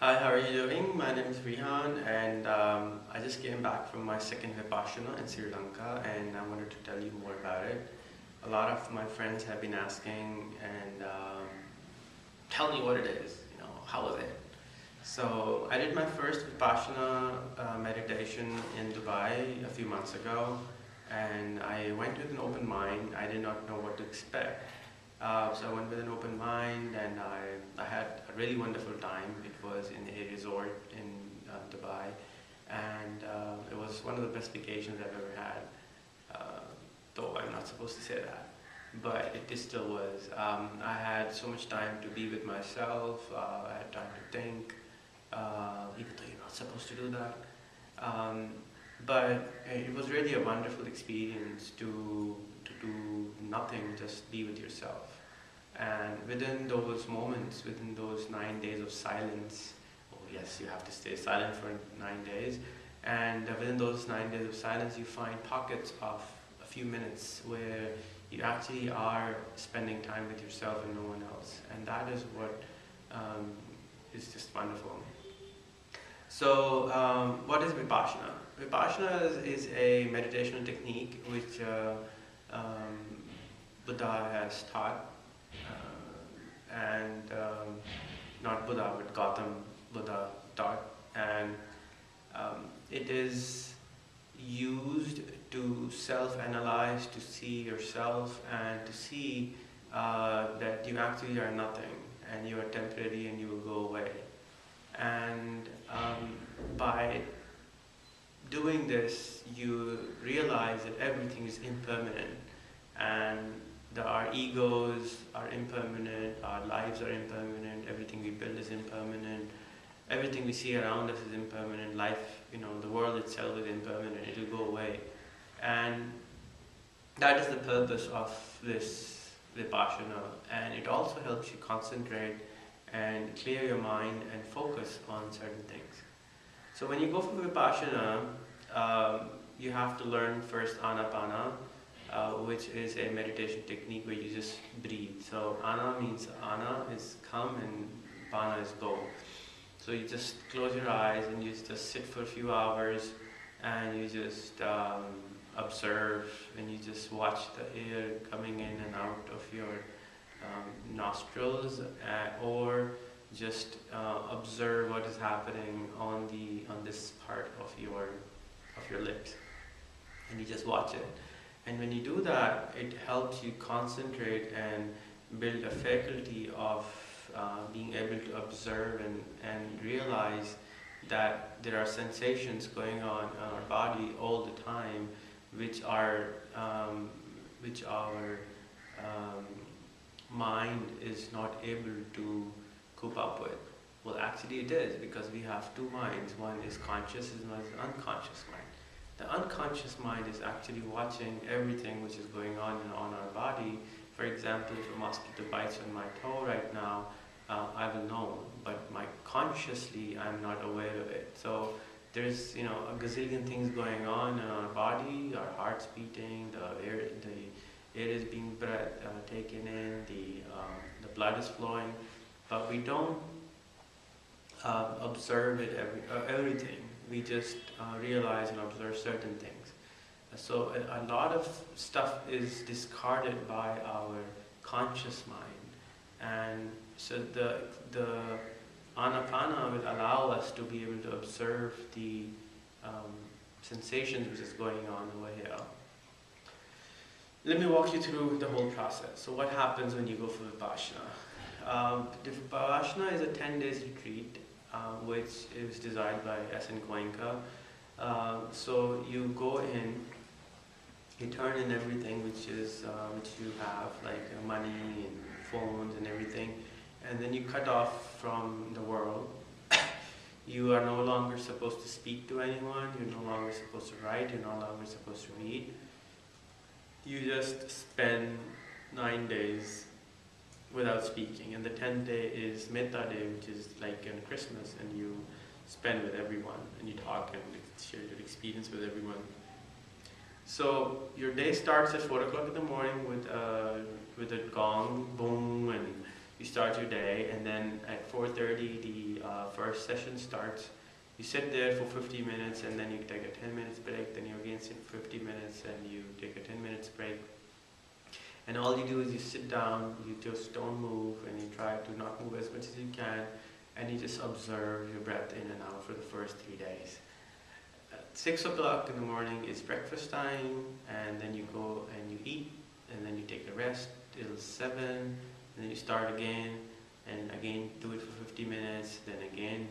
Hi, how are you doing? My name is Rehan, and I just came back from my second Vipassana in Sri Lanka, and I wanted to tell you more about it. A lot of my friends have been asking, and tell me what it is, how was it? So I did my first Vipassana meditation in Dubai a few months ago, and I went with an open mind. I did not know what to expect. So I went with an open mind, and I had a really wonderful time. It was in a resort in Dubai, and it was one of the best vacations I've ever had, though I'm not supposed to say that, but it still was. I had so much time to be with myself. I had time to think, even though you're not supposed to do that. But it was really a wonderful experience to do nothing, just be with yourself. And within those moments, within those 9 days of silence, oh yes, you have to stay silent for 9 days, and within those 9 days of silence, you find pockets of a few minutes where you actually are spending time with yourself and no one else, and that is what is just wonderful. So, what is Vipassana? Vipassana is a meditation technique which Buddha has taught, and not Buddha, but Gautam Buddha taught, and it is used to self-analyze, to see yourself, and to see that you actually are nothing, and you are temporary, and you will go away. And by doing this, you realize that everything is impermanent, and that our egos are impermanent, our lives are impermanent, everything we build is impermanent, everything we see around us is impermanent, life, the world itself is impermanent, it will go away. And that is the purpose of this Vipassana, and it also helps you concentrate and clear your mind and focus on certain things. So when you go for Vipassana, you have to learn first Anapana, which is a meditation technique where you just breathe. So Ana means Ana is come and Pana is go. So you just close your eyes and you just sit for a few hours, and you just observe, and you just watch the air coming in and out of your nostrils, or just observe what is happening on this part of your lips, and you just watch it. And when you do that, it helps you concentrate and build a faculty of being able to observe and realize that there are sensations going on in our body all the time, which our mind is not able to cope up with. Well, actually it is, because we have two minds. One is conscious and one is unconscious mind. The unconscious mind is actually watching everything which is going on our body. For example, if a mosquito bites on my toe right now, I will know, but consciously I'm not aware of it. So there's a gazillion things going on in our body, our heart's beating, the air is being taken in, the blood is flowing, but we don't observe it everything. We just realize and observe certain things. So a lot of stuff is discarded by our conscious mind, and so the Anapana will allow us to be able to observe the sensations which is going on over here. Let me walk you through the whole process. So what happens when you go for Vipassana? The Vipassana is a 10 days retreat, which is designed by S.N. Goenka. So you go in, you turn in everything which you have, like money and phones and everything, and then you cut off from the world. You are no longer supposed to speak to anyone, you're no longer supposed to write, you're no longer supposed to read. You just spend 9 days without speaking, and the 10th day is Metta Day, which is like in Christmas, and you spend with everyone, and you talk and share your experience with everyone. So your day starts at 4 o'clock in the morning with a gong, boom, and You start your day, and then at 4:30 the first session starts. You sit there for 50 minutes, and then you take a 10 minutes break, then you again sit for 50 minutes, and you take a 10 minutes break. And all you do is you sit down, you just don't move, and you try to not move as much as you can, and you just observe your breath in and out for the first 3 days. At 6 o'clock in the morning is breakfast time, and then you go and you eat, and then you take a rest till 7, and then you start again, and again do it for 50 minutes, then again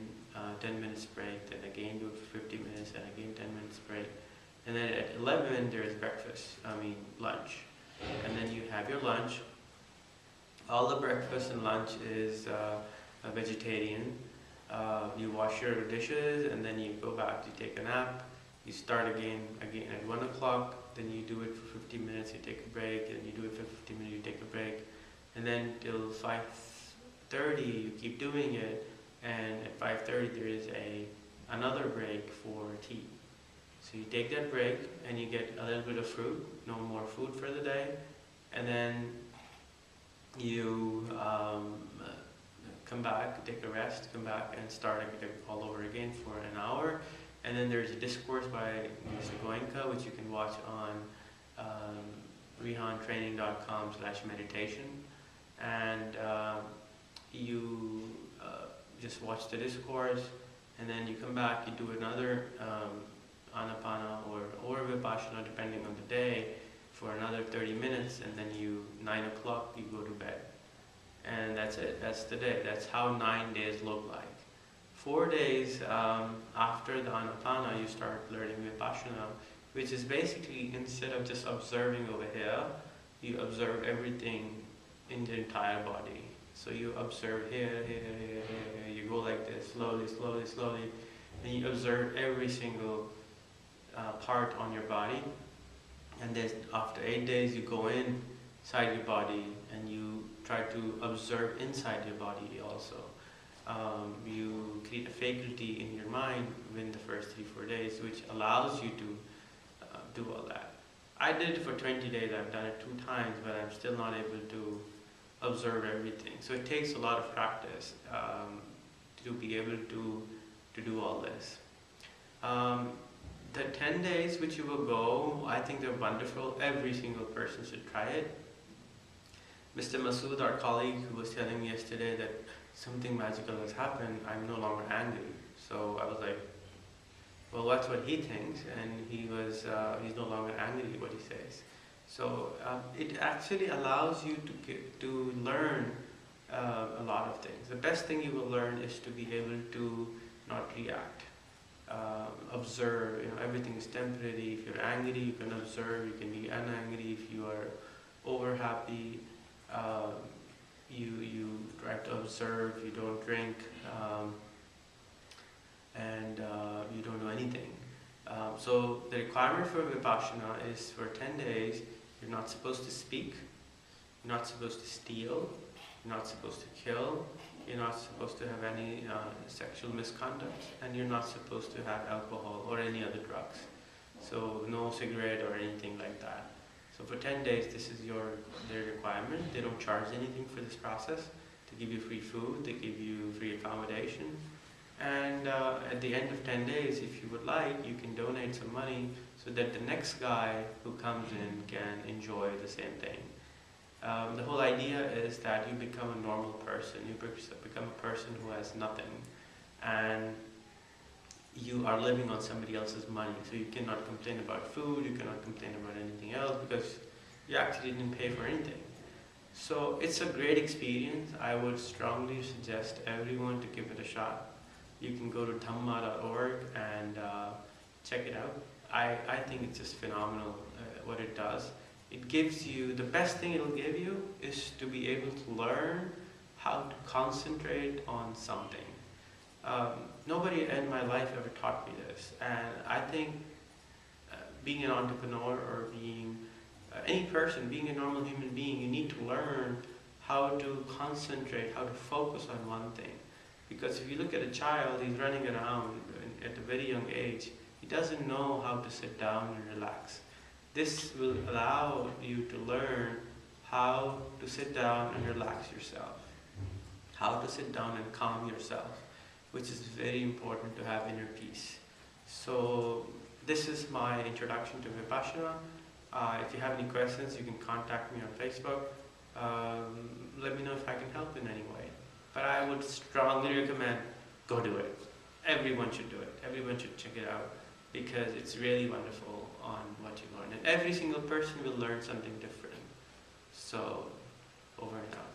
10 minutes break, then again do it for 50 minutes, and again 10 minutes break. And then at 11 there is lunch. And then you have your lunch. All the breakfast and lunch is vegetarian. You wash your dishes, and then you go back, you take a nap, you start again at 1 o'clock, then you do it for 50 minutes, you take a break, and you do it for 50 minutes, you take a break, and then till 5:30 you keep doing it, and at 5:30 there is another break for tea. So you take that break, and you get a little bit of fruit, no more food for the day, and then you come back, take a rest, come back and start all over again for an hour. And then there's a discourse by Mr. Goenka, which you can watch on rehantraining.com/meditation. And you just watch the discourse, and then you come back, you do another Anapana or Vipassana, depending on the day, for another 30 minutes, and then 9 o'clock, you go to bed. And that's it, that's the day. That's how 9 days look like. 4 days after the Anapana, you start learning Vipassana, which is basically, instead of just observing over here, you observe everything in the entire body. So you observe here, you go like this, slowly, slowly, slowly, and you observe every single part on your body. And then after 8 days, you go inside your body and you try to observe inside your body also. You create a faculty in your mind within the first 3-4 days, which allows you to do all that. I did it for 20 days. I've done it 2 times, but I'm still not able to observe everything. So it takes a lot of practice to be able to do all this. The 10 days which you will go, I think they're wonderful. Every single person should try it. Mr. Masood, our colleague, who was telling me yesterday that something magical has happened, I'm no longer angry. So I was like, well, that's what he thinks, and he's no longer angry, what he says. So it actually allows you to learn a lot of things. The best thing you will learn is to be able to not react. Observe, everything is temporary. If you're angry, you can observe, you can be unangry. If you are over happy, you try to observe, you don't drink, and you don't do anything. So the requirement for Vipassana is for 10 days, you're not supposed to speak, you're not supposed to steal, you're not supposed to kill, you're not supposed to have any sexual misconduct, and you're not supposed to have alcohol or any other drugs. So no cigarette or anything like that. So for 10 days, this is their requirement. They don't charge anything for this process. They give you free food, they give you free accommodation. And at the end of 10 days, if you would like, you can donate some money so that the next guy who comes in can enjoy the same thing. The whole idea is that you become a normal person. You become a person who has nothing, and you are living on somebody else's money. So you cannot complain about food, you cannot complain about anything else, because you actually didn't pay for anything. So it's a great experience. I would strongly suggest everyone to give it a shot. You can go to dhamma.org and check it out. I think it's just phenomenal what it does. It gives you, the best thing it'll give you is to be able to learn how to concentrate on something. Nobody in my life ever taught me this, and I think being an entrepreneur or being any person, being a normal human being, you need to learn how to concentrate, how to focus on one thing. Because if you look at a child, he's running around at a very young age, he doesn't know how to sit down and relax. This will allow you to learn how to sit down and relax yourself. how to sit down and calm yourself, which is very important to have inner peace. So this is my introduction to Vipassana. If you have any questions, you can contact me on Facebook. Let me know if I can help in any way. But I would strongly recommend, go do it. Everyone should do it. Everyone should check it out, because it's really wonderful on what you learn. And every single person will learn something different. So, over and out.